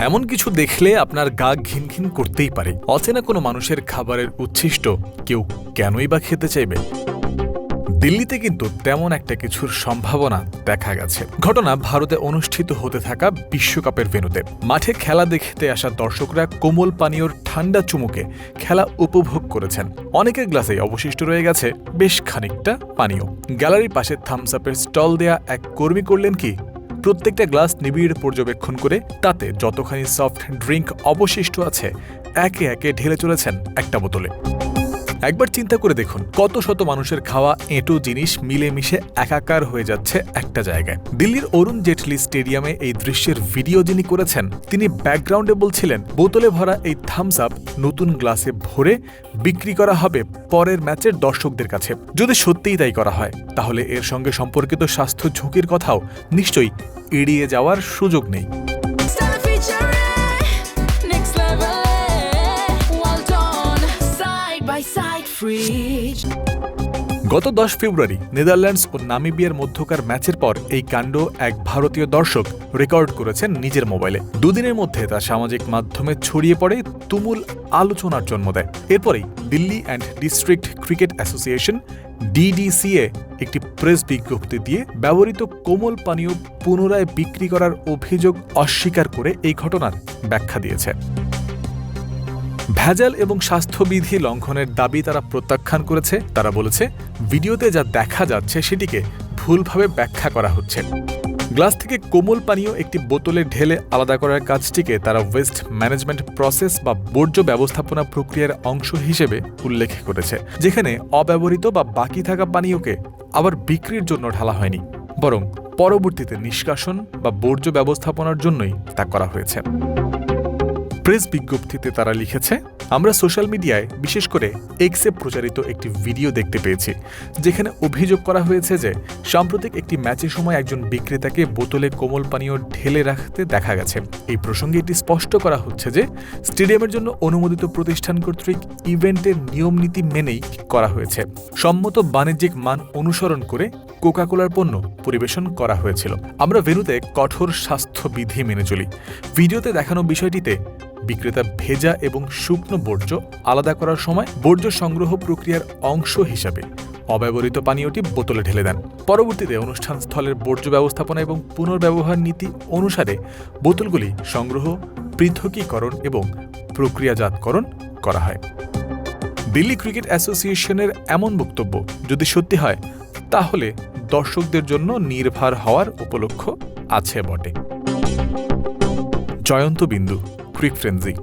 এমন কিছু দেখলে আপনার গা ঘিনঘিন করতেই পারে। অচেনা কোনো মানুষের খাবারের উচ্ছিষ্ট কেউ কেনই বা খেতে চাইবে? দিল্লিতে কিন্তু তেমন একটা কিছুর সম্ভাবনা দেখা গেছে। ঘটনা ভারতে অনুষ্ঠিত হতে থাকা বিশ্বকাপের ভেন্যুতে। মাঠে খেলা দেখতে আসা দর্শকরা কোমল পানীয়র ঠান্ডা চুমুকে খেলা উপভোগ করেছেন। অনেকের গ্লাসেই অবশিষ্ট রয়ে গেছে বেশ খানিকটা পানীয়। গ্যালারির পাশে থামস আপের স্টল দেয়া এক কর্মী করলেন কি, প্রত্যেকটা গ্লাস নিবিড় পর্যবেক্ষণ করে তাতে যতখানি সফট ড্রিঙ্ক অবশিষ্ট আছে একে একে ঢেলে চলেছেন একটা বোতলে। একবার চিন্তা করে দেখুন, কত শত মানুষের খাওয়া এঁটো জিনিস মিলেমিশে একাকার হয়ে যাচ্ছে একটা জায়গায়। দিল্লির অরুণ জেটলি স্টেডিয়ামে এই দৃশ্যের ভিডিও যিনি করেছেন, তিনি ব্যাকগ্রাউন্ডে বলছিলেন, বোতলে ভরা এই থামস আপ নতুন গ্লাসে ভরে বিক্রি করা হবে পরের ম্যাচের দর্শকদের কাছে। যদি সত্যিই তাই করা হয়, তাহলে এর সঙ্গে সম্পর্কিত স্বাস্থ্য ঝুঁকির কথাও নিশ্চয়ই এড়িয়ে যাওয়ার সুযোগ নেই। গত 10 ফেব্রুয়ারি নেদারল্যান্ডস ও নামিবিয়ার মধ্যকার ম্যাচের পর এই কাণ্ড এক ভারতীয় দর্শক রেকর্ড করেছেন নিজের মোবাইলে। দুদিনের মধ্যে তা সামাজিক মাধ্যমে ছড়িয়ে পড়ে, তুমুল আলোচনার জন্ম দেয়। এরপরেই Delhi and district cricket association DDCA একটি প্রেস বিজ্ঞপ্তি দিয়ে ব্যবহৃত কোমল পানীয় পুনরায় বিক্রি করার অভিযোগ অস্বীকার করে এই ঘটনার ব্যাখ্যা দিয়েছে। ভেজাল এবং স্বাস্থ্যবিধি লঙ্ঘনের দাবি তারা প্রত্যাখ্যান করেছে। তারা বলেছে, ভিডিওতে যা দেখা যাচ্ছে সেটিকে ভুলভাবে ব্যাখ্যা করা হচ্ছে। গ্লাস থেকে কোমল পানীয় একটি বোতলে ঢেলে আলাদা করার কাজটিকে তারা ওয়েস্ট ম্যানেজমেন্ট প্রসেস বা বর্জ্য ব্যবস্থাপনা প্রক্রিয়ার অংশ হিসেবে উল্লেখ করেছে, যেখানে অব্যবহৃত বা বাকি থাকা পানীয়কে আবার বিক্রির জন্য ঢালা হয়নি, বরং পরবর্তীতে নিষ্কাশন বা বর্জ্য ব্যবস্থাপনার জন্যই তা করা হয়েছে। প্রেস বিজ্ঞপ্তিতে তারা লিখেছে, আমরা সোশ্যাল মিডিয়ায় বিশেষ করে এক্সে প্রচারিত একটি ভিডিও দেখতে পেয়েছি, যেখানে অভিযোগ করা হয়েছে যে সাম্প্রতিক একটি ম্যাচের সময় একজন বিক্রেতাকে বোতলে কোমল পানীয় ঢেলে রাখতে দেখা গেছে। এই প্রসঙ্গে এটি স্পষ্ট করা হচ্ছে যে স্টেডিয়ামের জন্য অনুমোদিত প্রতিষ্ঠান কর্তৃক ইভেন্টের নিয়ম নীতি মেনেই করা হয়েছে। সম্মত বাণিজ্যিক মান অনুসরণ করে কোকা-কোলার পণ্য পরিবেশন করা হয়েছিল। আমরা ভেন্যুতে কঠোর স্বাস্থ্যবিধি মেনে চলি। ভিডিওতে দেখানো বিষয়টিতে বিক্রেতা ভেজা এবং শুকনো বর্জ্য আলাদা করার সময় বর্জ্য সংগ্রহ প্রক্রিয়ার অংশ হিসাবে অব্যবহৃত পানীয়টি বোতলে ঢেলে দেন। পরবর্তীতে অনুষ্ঠান স্থলের বর্জ্য ব্যবস্থাপনা এবং পুনর্ব্যবহার নীতি অনুসারে বোতলগুলি সংগ্রহ, পৃথকীকরণ এবং প্রক্রিয়াজাতকরণ করা হয়। দিল্লি ক্রিকেট অ্যাসোসিয়েশনের এমন বক্তব্য যদি সত্যি হয়, তাহলে দর্শকদের জন্য নির্ভর হওয়ার উপলক্ষ আছে বটে। জয়ন্ত বিন্দু, ক্রিক ফ্রেন্সি।